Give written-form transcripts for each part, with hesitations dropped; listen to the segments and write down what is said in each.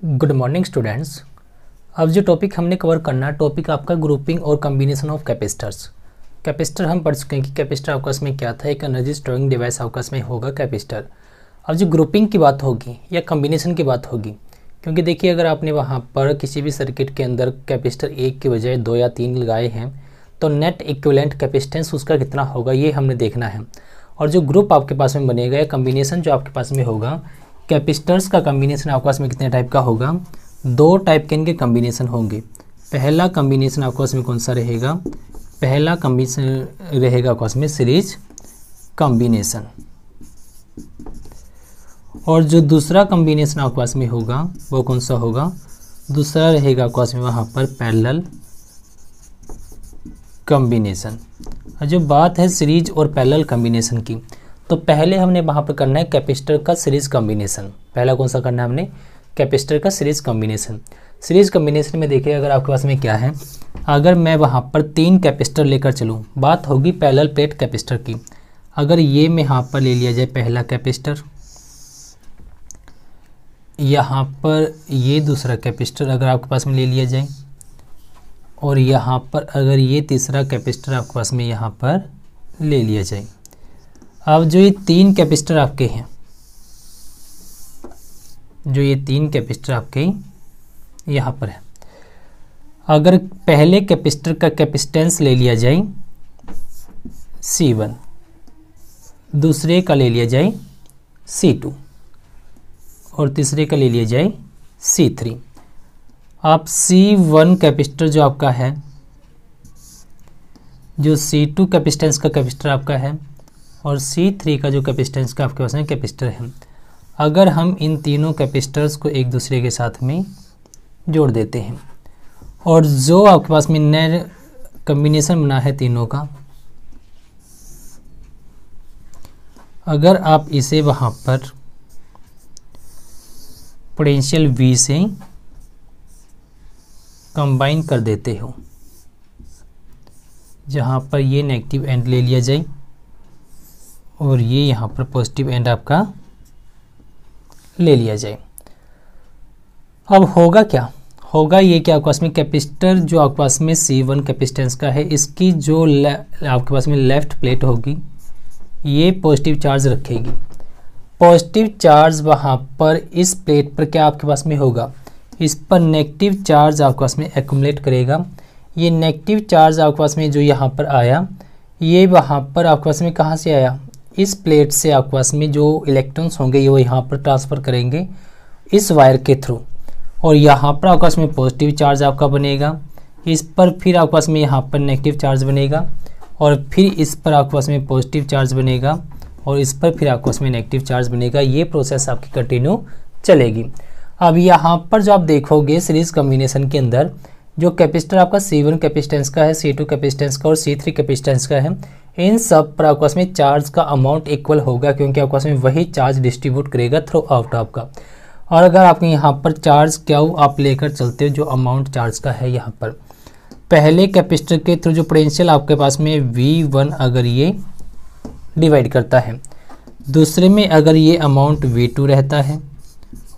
Good morning students. अब जो topic हमने कवर करना है टॉपिक आपका ग्रुपिंग और कॉम्बिनेशन ऑफ कैपेसिटर्स। कैपेसिटर हम पढ़ चुके हैं कि कैपेसिटर आपस में क्या था, एक एनर्जी स्टोरिंग डिवाइस आपस में होगा कैपेसिटर। अब जो ग्रुपिंग की बात होगी या कॉम्बिनेशन की बात होगी, क्योंकि देखिए अगर आपने वहाँ पर किसी भी सर्किट के अंदर कैपेसिटर एक के बजाय 2 या 3 लगाए हैं तो नेट इक्विवेलेंट कैपेसिटेंस उसका कितना होगा ये हमने देखना है। और जो ग्रुप आपके पास में बनेगा या कॉम्बिनेशन जो आपके पास में होगा, कैपेसिटर्स का कॉम्बिनेशन आपके पास में कितने टाइप का होगा, 2 टाइप के इनके कॉम्बिनेशन होंगे। पहला कॉम्बिनेशन आपके पास में कौन सा रहेगा, पहला कॉम्बिनेशन रहेगा आपके पास में सीरीज कॉम्बिनेशन। और जो दूसरा कॉम्बिनेशन आपके पास में होगा वो कौन सा होगा, दूसरा रहेगा आपके पास में वहाँ पर पैरेलल कॉम्बिनेशन। और जो बात है सीरीज और पैरेलल कॉम्बिनेशन की, तो पहले हमने वहाँ पर करना है कैपेसिटर का सीरीज कॉम्बिनेशन। पहला कौन सा करना है हमने, कैपेसिटर का सीरीज कॉम्बिनेशन। सीरीज कॉम्बिनेशन में देखिए अगर आपके पास में क्या है, अगर मैं वहाँ पर 3 कैपेसिटर लेकर चलूँ, बात होगी पैरेलल प्लेट कैपेसिटर की। अगर ये मैं यहाँ पर ले लिया जाए पहला कैपेसिटर, यहाँ पर ये दूसरा कैपेसिटर अगर आपके पास में ले लिया जाए, और यहाँ पर अगर ये तीसरा कैपेसिटर आपके पास में यहाँ पर ले लिया जाए। अब जो ये 3 कैपेसिटर आपके हैं, जो ये 3 कैपेसिटर आपके यहाँ पर है, अगर पहले कैपेसिटर का कैपेसिटेंस ले लिया जाए C1, दूसरे का ले लिया जाए C2 और तीसरे का ले लिया जाए C3। आप C1 कैपेसिटर जो आपका है, जो C2 कैपेसिटेंस का कैपेसिटर आपका है, और C3 का जो कैपेसिटेंस का आपके पास में कैपेसिटर है, अगर हम इन तीनों कैपेसिटर्स को एक दूसरे के साथ में जोड़ देते हैं और जो आपके पास में नए कॉम्बिनेशन बना है तीनों का, अगर आप इसे वहाँ पर पोटेंशियल V से कंबाइन कर देते हो, जहाँ पर ये नेगेटिव एंड ले लिया जाए और ये यहाँ पर पॉजिटिव एंड आपका ले लिया जाए। अब होगा क्या, होगा ये कि आपके पास में कैपेसिटर जो आपके पास में C1 कैपेसिटेंस का है, इसकी जो आपके पास में लेफ्ट प्लेट होगी ये पॉजिटिव चार्ज रखेगी। पॉजिटिव चार्ज वहाँ पर इस प्लेट पर क्या आपके पास में होगा, इस पर नेगेटिव चार्ज आपके पास में एक्युमुलेट करेगा। ये नेगेटिव चार्ज आपके पास में जो यहाँ पर आया, ये वहाँ पर आपके पास में कहाँ से आया, इस प्लेट से आपके पास में जो इलेक्ट्रॉन्स होंगे ये वो यहाँ पर ट्रांसफ़र करेंगे इस वायर के थ्रू, और यहाँ पर आपके पास में पॉजिटिव चार्ज आपका बनेगा, इस पर फिर आपके पास में यहाँ पर नेगेटिव चार्ज बनेगा, और फिर इस पर आपके पास में पॉजिटिव चार्ज बनेगा, और इस पर फिर आपके पास में नेगेटिव चार्ज बनेगा। ये प्रोसेस आपकी कंटिन्यू चलेगी। अब यहाँ पर जो आप देखोगे सीरीज कॉम्बिनेशन के अंदर जो कैपेसिटर आपका C1 कैपेसिटेंस का है, C2 कैपेसिटेंस का और C3 कैपेसिटेंस का है, इन सब पर आपके पास में चार्ज का अमाउंट इक्वल होगा, क्योंकि आपके पास में वही चार्ज डिस्ट्रीब्यूट करेगा थ्रू आउट आपका। और अगर आपके यहाँ पर चार्ज क्या आप लेकर चलते हो, जो अमाउंट चार्ज का है यहाँ पर पहले कैपेसिटर के थ्रू जो पोटेंशियल आपके पास में V1 अगर ये डिवाइड करता है, दूसरे में अगर ये अमाउंट V2 रहता है,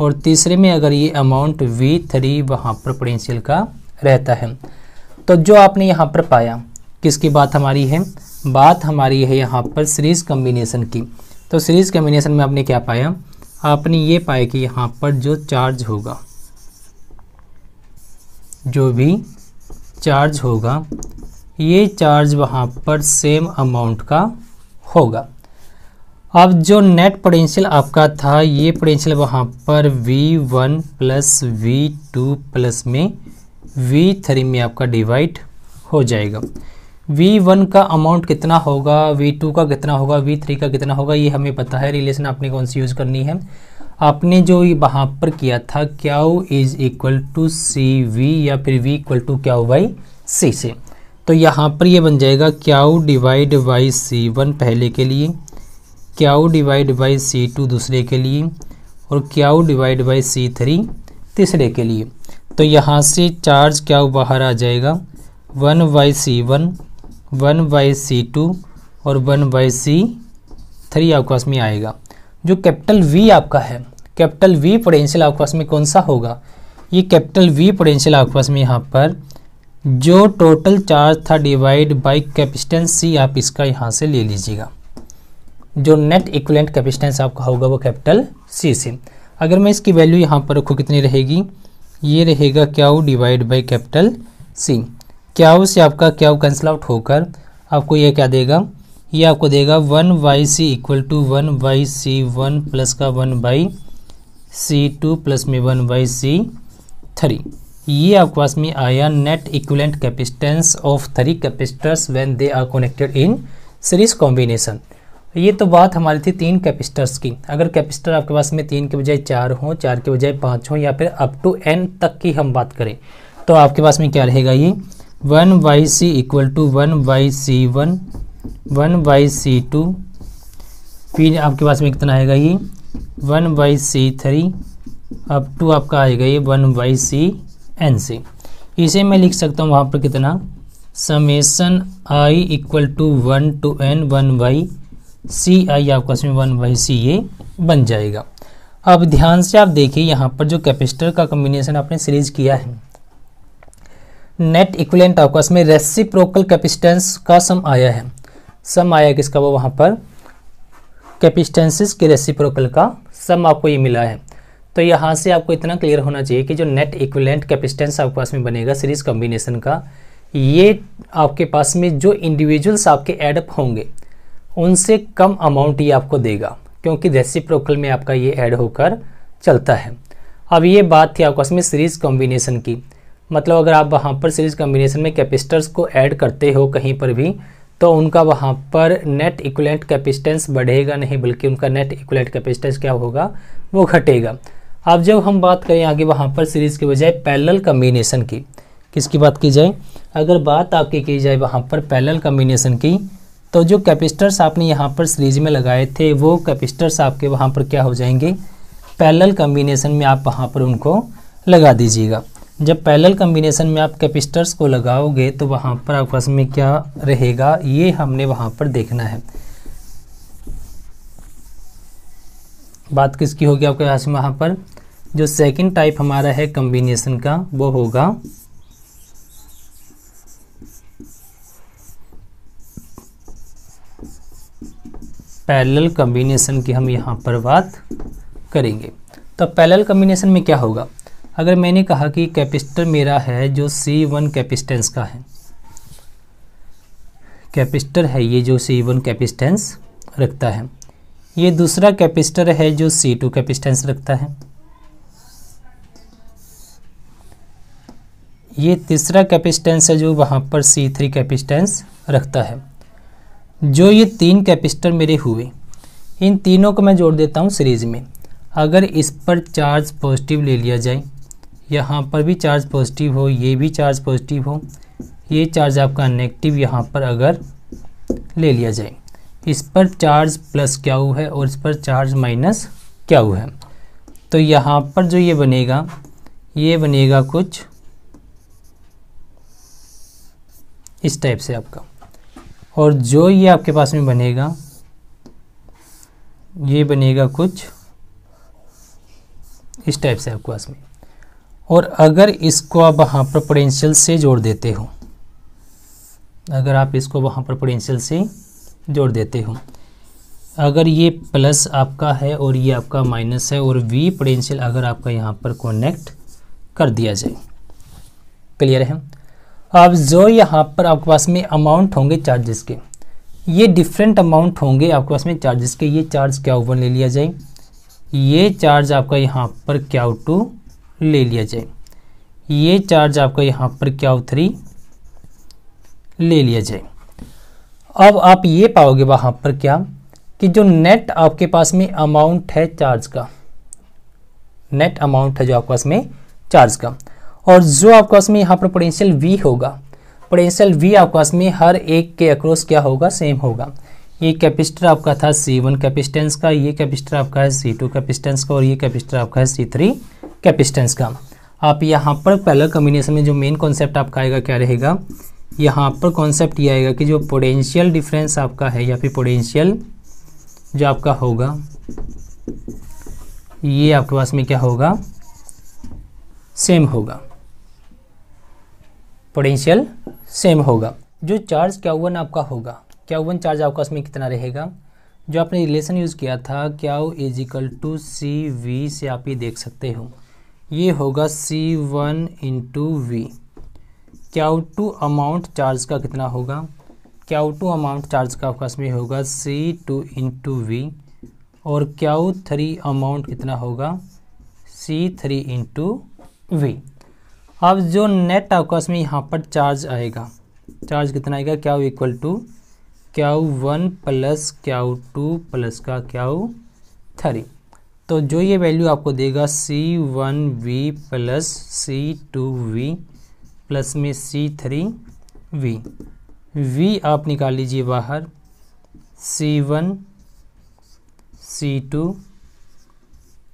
और तीसरे में अगर ये अमाउंट V3 वहाँ पर पोटेंशियल का रहता है। तो जो आपने यहाँ पर पाया, किसकी बात हमारी है, बात हमारी है यहाँ पर सीरीज कॉम्बिनेशन की। तो सीरीज कॉम्बिनेशन में आपने क्या पाया, आपने ये पाया कि यहाँ पर जो चार्ज होगा, जो भी चार्ज होगा, ये चार्ज वहाँ पर सेम अमाउंट का होगा। अब जो नेट पोटेंशियल आपका था, ये पोटेंशियल वहाँ पर V1 प्लस V2 प्लस में V3 में आपका डिवाइड हो जाएगा। V1 का अमाउंट कितना होगा, V2 का कितना होगा, V3 का कितना होगा, ये हमें पता है। रिलेशन आपने कौन सी यूज़ करनी है, आपने जो वहाँ पर किया था Q is equal to CV या फिर V equal to Q by C से। तो यहाँ पर ये बन जाएगा Q डिवाइड बाई C1 पहले के लिए, Q डिवाइड बाई C2 दूसरे के लिए, और Q डिवाइड बाई C3 तीसरे के लिए। तो यहाँ से चार्ज क्या बाहर आ जाएगा, 1 बाई C1, 1 बाई C2 और 1 बाई C3 आपके पास में आएगा। जो कैपिटल V आपका है, कैपिटल वी पोटेंशियल आपके पास में कौन सा होगा, ये कैपिटल वी पोटेंशियल आपके पास में यहाँ पर जो टोटल चार्ज था डिवाइड बाय कैपेसिटेंस सी, आप इसका यहाँ से ले लीजिएगा। जो नेट इक्विवेलेंट कैपेसिटेंस आपका होगा वो कैपिटल सी से। अगर मैं इसकी वैल्यू यहाँ पर रखूँ कितनी रहेगी, ये रहेगा क्याऊ डिवाइड बाय कैपिटल सी। क्याऊ से आपका क्याऊ कैंसिल आउट होकर आपको ये क्या देगा, ये आपको देगा 1/c equal to 1/c1 plus का 1/c2 प्लस में 1/c3। ये आपके पास में आया net equivalent capacitance of 3 capacitors when they are connected in series combination. ये तो बात हमारी थी 3 कैपेसिटर्स की। अगर कैपेसिटर आपके पास में 3 के बजाय 4 हो, 4 के बजाय 5 हो, या फिर अप टू n तक की हम बात करें तो आपके पास में क्या रहेगा, ये 1/c equal to 1/c1 1/c2, फिर आपके पास में कितना आएगा, ये 1/c3 अप टू आपका आएगा ये 1/cn से। इसे मैं लिख सकता हूँ वहाँ पर कितना, summation i equal to 1 to n 1/ci आपके पास में 1/c ये बन जाएगा। अब ध्यान से आप देखिए यहाँ पर जो कैपेसिटर का कॉम्बिनेशन आपने सीरीज किया है, नेट इक्विवेलेंट आपके पास में रेसिप्रोकल कैपेसिटेंस का सम आया है। सम आया किसका, वो वहाँ पर कैपेसिटेंसेस के रेसिप्रोकल का सम आपको ये मिला है। तो यहाँ से आपको इतना क्लियर होना चाहिए कि जो नेट इक्विवेलेंट कैपेसिटेंस आपके पास में बनेगा सीरीज कॉम्बिनेशन का, ये आपके पास में जो इंडिविजुअल्स आपके एडअप होंगे उनसे कम अमाउंट ये आपको देगा, क्योंकि रेसिप्रोकल में आपका ये ऐड होकर चलता है। अब ये बात थी आपके पास में सीरीज कॉम्बिनेशन की, मतलब अगर आप वहाँ पर सीरीज कॉम्बिनेशन में कैपेसिटर्स को ऐड करते हो कहीं पर भी, तो उनका वहाँ पर नेट इक्विवेलेंट कैपेसिटेंस बढ़ेगा नहीं, बल्कि उनका नेट इक्विवेलेंट कैपेसिटेंस क्या होगा, वो घटेगा। अब जब हम बात करें आगे वहाँ पर सीरीज के बजाय पैरेलल कॉम्बिनेशन की, किसकी बात की जाए, अगर बात आपकी की जाए वहाँ पर पैरेलल कॉम्बिनेशन की, तो जो कैपेसिटर्स आपने यहाँ पर सीरीज में लगाए थे वो कैपेसिटर्स आपके वहाँ पर क्या हो जाएंगे, पैरेलल कॉम्बिनेशन में आप वहाँ पर उनको लगा दीजिएगा। जब पैरेलल कॉम्बिनेशन में आप कैपेसिटर्स को लगाओगे तो वहाँ पर आपके पास में क्या रहेगा, ये हमने वहाँ पर देखना है। बात किसकी होगी आपके पास में, वहाँ पर जो सेकंड टाइप हमारा है कॉम्बिनेशन का वो होगा पैरेलल कॉम्बिनेशन की, हम यहाँ पर बात करेंगे। तो पैरेलल कॉम्बिनेशन में क्या होगा, अगर मैंने कहा कि कैपेसिटर मेरा है जो C1 कैपेसिटेंस का है, कैपेसिटर है ये जो C1 कैपेसिटेंस रखता है, ये दूसरा कैपेसिटर है जो C2 कैपेसिटेंस रखता है, ये तीसरा कैपेसिटेंस है जो वहाँ पर C3 कैपेसिटेंस रखता है। जो ये 3 कैपेसिटर मेरे हुए, इन तीनों को मैं जोड़ देता हूँ सीरीज में। अगर इस पर चार्ज पॉजिटिव ले लिया जाए, यहाँ पर भी चार्ज पॉजिटिव हो, ये भी चार्ज पॉजिटिव हो, ये चार्ज आपका नेगेटिव यहाँ पर अगर ले लिया जाए, इस पर चार्ज प्लस क्यू है और इस पर चार्ज माइनस क्यू है, तो यहाँ पर जो ये बनेगा, ये बनेगा कुछ इस टाइप से आपका, और जो ये आपके पास में बनेगा ये बनेगा कुछ इस टाइप से आपके पास में। और अगर इसको आप वहाँ पर पोटेंशियल से जोड़ देते हो, अगर आप इसको वहाँ पर पोटेंशियल से जोड़ देते हो, अगर ये प्लस आपका है और ये आपका माइनस है, और वी पोटेंशियल अगर आपका यहाँ पर कनेक्ट कर दिया जाए, क्लियर है। अब जो यहाँ पर आपके पास में अमाउंट होंगे चार्जेस के, ये डिफरेंट अमाउंट होंगे आपके पास में चार्जेस के। ये चार्ज Q1 ले लिया जाए, ये चार्ज आपका यहाँ पर Q2 ले लिया जाए, ये चार्ज आपका यहाँ पर Q3 ले लिया जाए। अब आप ये पाओगे वहाँ पर क्या, कि जो नेट आपके पास में अमाउंट है चार्ज का, नेट अमाउंट है जो आपके पास में चार्ज का, और जो आपके पास में यहाँ पर पोटेंशियल V होगा, पोटेंशियल V आपके पास में हर एक के अक्रॉस क्या होगा, सेम होगा। ये कैपेसिटर आपका था C1 कैपेसिटेंस का, ये कैपेसिटर आपका है C2 कैपेसिटेंस का, और ये कैपेसिटर आपका है C3 कैपेसिटेंस का। आप यहाँ पर पैरेलल कॉम्बिनेशन में जो मेन कॉन्सेप्ट आपका आएगा क्या रहेगा, यहाँ पर कॉन्सेप्ट ये आएगा कि जो पोटेंशियल डिफरेंस आपका है, या फिर पोटेंशियल जो आपका होगा ये आपके पास में क्या होगा, सेम होगा, पोटेंशियल सेम होगा। जो चार्ज Q1 आपका होगा, Q1 चार्ज आपका उसमें कितना रहेगा, जो आपने रिलेशन यूज़ किया था Q = CV से आप ये देख सकते हो, ये होगा C1 × V। Q2 amount charge का कितना होगा, Q2 अमाउंट चार्ज का आपका इसमें होगा C2 × V, और Q3 अमाउंट कितना होगा, C3 × V। अब जो नेट आपका इसमें यहाँ पर चार्ज आएगा, चार्ज कितना आएगा, Q = Q1 + Q2 + का Q3। तो जो ये वैल्यू आपको देगा C1V + C2V प्लस में C3V। V आप निकाल लीजिए बाहर, C1 C2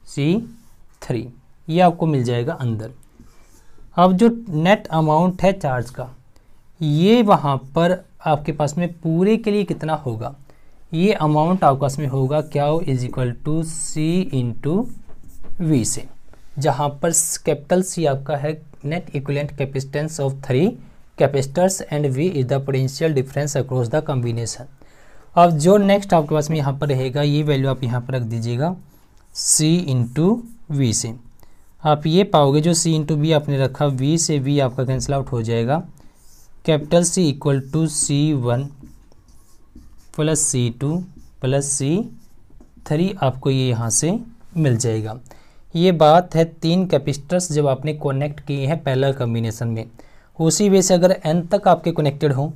C3, ये आपको मिल जाएगा अंदर। अब जो नेट अमाउंट है चार्ज का, ये वहाँ पर आपके पास में पूरे के लिए कितना होगा, ये अमाउंट आपके पास में होगा Q = C × V से, जहाँ पर कैपिटल C आपका है net equivalent capacitance of 3 capacitors and V is the potential difference across the combination. अब जो नेक्स्ट आपके पास में यहाँ पर रहेगा, ये वैल्यू आप यहाँ पर रख दीजिएगा C × V से। आप ये पाओगे जो C × V आपने रखा, V से V आपका कैंसिल आउट हो जाएगा, capital C = C1 + C2 + C3 आपको ये यहाँ से मिल जाएगा। ये बात है 3 कैपेसिटर्स जब आपने कनेक्ट किए हैं पैरेलल कॉम्बिनेशन में, उसी वे से अगर n तक आपके कनेक्टेड हो,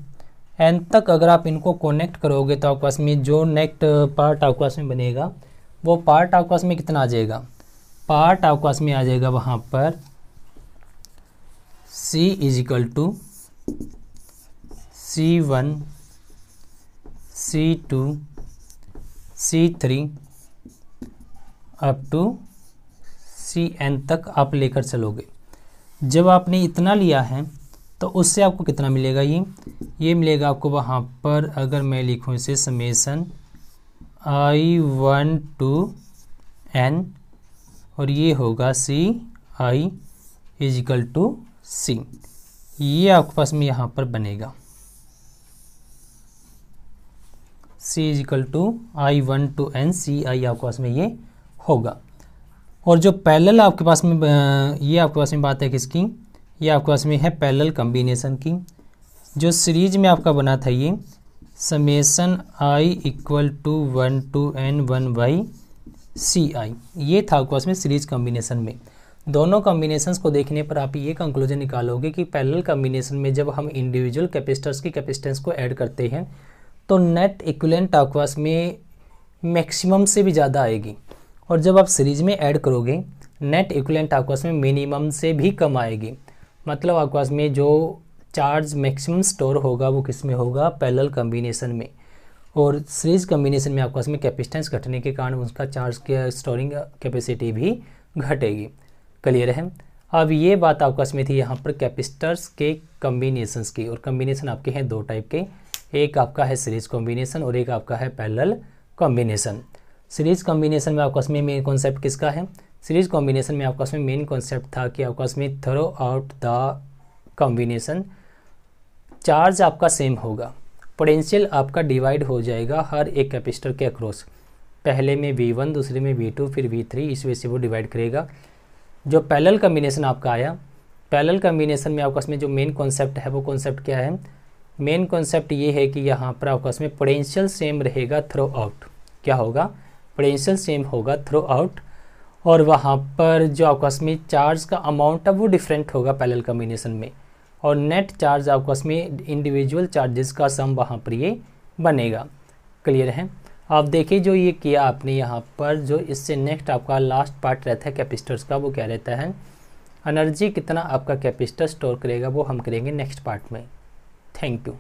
n तक अगर आप इनको कनेक्ट करोगे तो आपके पास में जो नेक्स्ट पार्ट आपके पास में बनेगा, वो पार्ट आपके पास में कितना आ जाएगा, पार्ट आपके पास में आ जाएगा वहाँ पर C = C1 C2 C3 up to Cn तक आप लेकर चलोगे। जब आपने इतना लिया है तो उससे आपको कितना मिलेगा, ये मिलेगा आपको वहाँ पर, अगर मैं लिखूँ इसे समेसन I1 to N, और ये होगा Ci = C, ये आपके पास में यहाँ पर बनेगा C = I1 to N Ci आपके पास में ये होगा। और जो पैरेलल आपके पास में ये आपके पास में बात है किसकी, ये आपके पास में है पैरेलल कॉम्बिनेशन की। जो सीरीज में आपका बना था ये summation I = 1 to N 1/Ci, ये था आपके पास में सीरीज कॉम्बिनेशन में। दोनों कॉम्बिनेशंस को देखने पर आप ये कंक्लूजन निकालोगे कि पैरेलल कॉम्बिनेशन में जब हम इंडिविजुअल कैपेसिटर्स की कैपेसिटेंस को ऐड करते हैं तो नेट इक्विवेलेंट आपके पास में मैक्सिमम से भी ज़्यादा आएगी, और जब आप सीरीज में ऐड करोगे नेट इक्विवेलेंट आपके पास में मिनिमम से भी कम आएगी। मतलब आपके पास में जो चार्ज मैक्सिमम स्टोर होगा वो किस में होगा, पैरेलल कॉम्बिनेशन में, और सीरीज कॉम्बिनेशन में आपके पास में कैपेसिटेंस घटने के कारण उसका चार्ज के स्टोरिंग कैपेसिटी भी घटेगी। क्लियर है। अब ये बात आपके पास में थी यहाँ पर कैपेसिटर्स के कॉम्बिनेशंस की, और कॉम्बिनेशन आपके हैं 2 टाइप के, एक आपका है सीरीज कॉम्बिनेशन और एक आपका है पैरेलल कॉम्बिनेशन। सीरीज कॉम्बिनेशन में आपके पास में मेन कॉन्सेप्ट किसका है, सीरीज कॉम्बिनेशन में आपके पास में मेन कॉन्सेप्ट था कि आपके पास में through out the combination charge आपका सेम होगा, पोटेंशियल आपका डिवाइड हो जाएगा हर एक कैपेसिटर के अक्रॉस, पहले में V1 दूसरे में V2 फिर V3, इस वजह से वो डिवाइड करेगा। जो पैरेलल कॉम्बिनेशन आपका आया, पैरेलल कॉम्बिनेशन में आपके पास में जो मेन कॉन्सेप्ट है वो कॉन्सेप्ट क्या है, मेन कॉन्सेप्ट ये है कि यहाँ पर आपके पास में पोटेंशियल सेम रहेगा थ्रू आउट, क्या होगा, पोटेंशियल सेम होगा थ्रू आउट, और वहाँ पर जो आपके पास में चार्ज का अमाउंट है वो डिफरेंट होगा पैरेलल कॉम्बिनेशन में, और नेट चार्ज आपके पास में इंडिविजुअल चार्जेस का सम वहाँ पर ये बनेगा। क्लियर है। आप देखिए जो ये किया आपने यहाँ पर, जो इससे नेक्स्ट आपका लास्ट पार्ट रहता है कैपेसिटर्स का, वो क्या रहता है, एनर्जी कितना आपका कैपेसिटर स्टोर करेगा, वो हम करेंगे नेक्स्ट पार्ट में। Thank you.